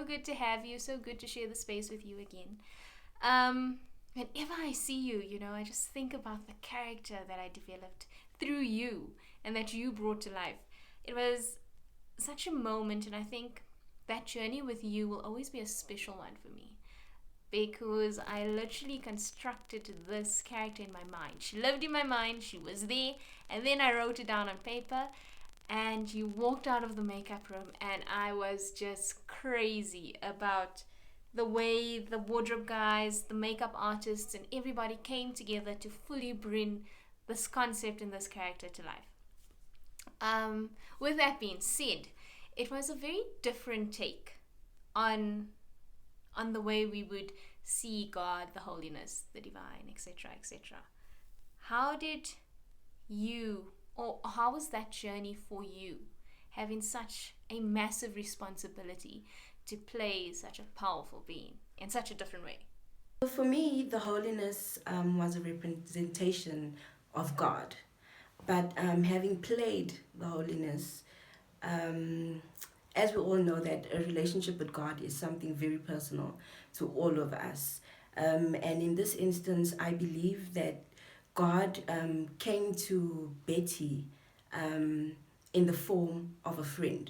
so good to have you. So good to share the space with you again. Whenever I see you, I just think about the character that I developed through you and that you brought to life. It was such a moment, and I think that journey with you will always be a special one for me because I literally constructed this character in my mind. She lived in my mind, she was there, and then I wrote it down on paper. And you walked out of the makeup room, and I was just crazy about the way the wardrobe guys, the makeup artists, and everybody came together to fully bring this concept and this character to life. With that being said, it was a very different take on the way we would see God, the holiness, the divine, etc., etc. How did you, or how was that journey for you, having such a massive responsibility to play such a powerful being in such a different way? For me, the holiness was a representation of God. But having played the holiness, um, as we all know, that a relationship with God is something very personal to all of us. And in this instance, I believe that God came to Betty in the form of a friend,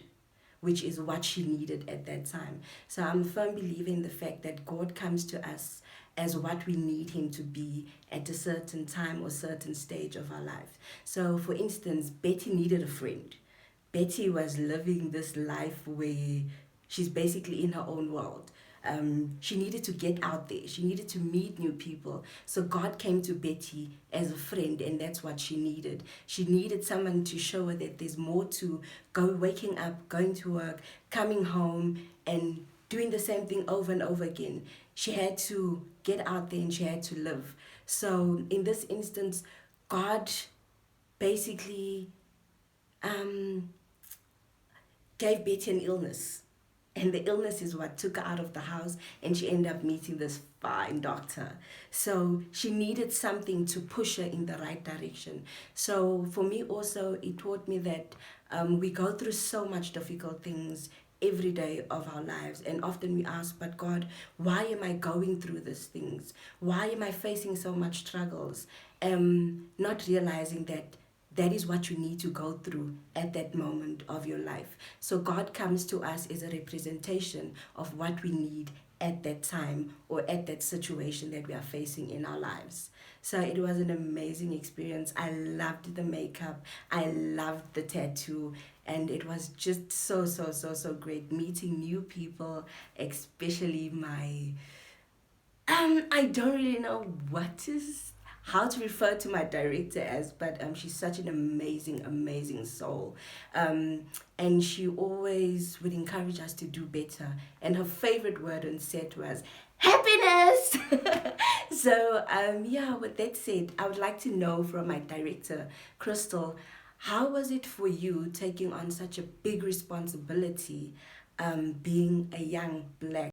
which is what she needed at that time. So I'm a firm believer in the fact that God comes to us as what we need him to be at a certain time or certain stage of our life. So for instance, Betty needed a friend. Betty was living this life where she's basically in her own world. She needed to get out there. She needed to meet new people. So God came to Betty as a friend, and that's what she needed. She needed someone to show her that there's more to waking up, going to work, coming home, and doing the same thing over and over again. She had to get out there and she had to live. So in this instance, God basically um, gave Betty an illness. And the illness is what took her out of the house, and she ended up meeting this fine doctor. So she needed something to push her in the right direction. So for me also, it taught me that we go through so much difficult things every day of our lives, and often we ask, but God, why am I going through these things? Why am I facing so much struggles? Not realizing that that is what you need to go through at that moment of your life. So God comes to us as a representation of what we need at that time or at that situation that we are facing in our lives. So it was an amazing experience. I loved the makeup. I loved the tattoo. And it was just so great meeting new people, especially my I don't really know how to refer to my director as, but she's such an amazing soul. And she always would encourage us to do better. And her favorite word on set was happiness. So yeah, with that said, I would like to know from my director, Crystal, how was it for you taking on such a big responsibility, being a young black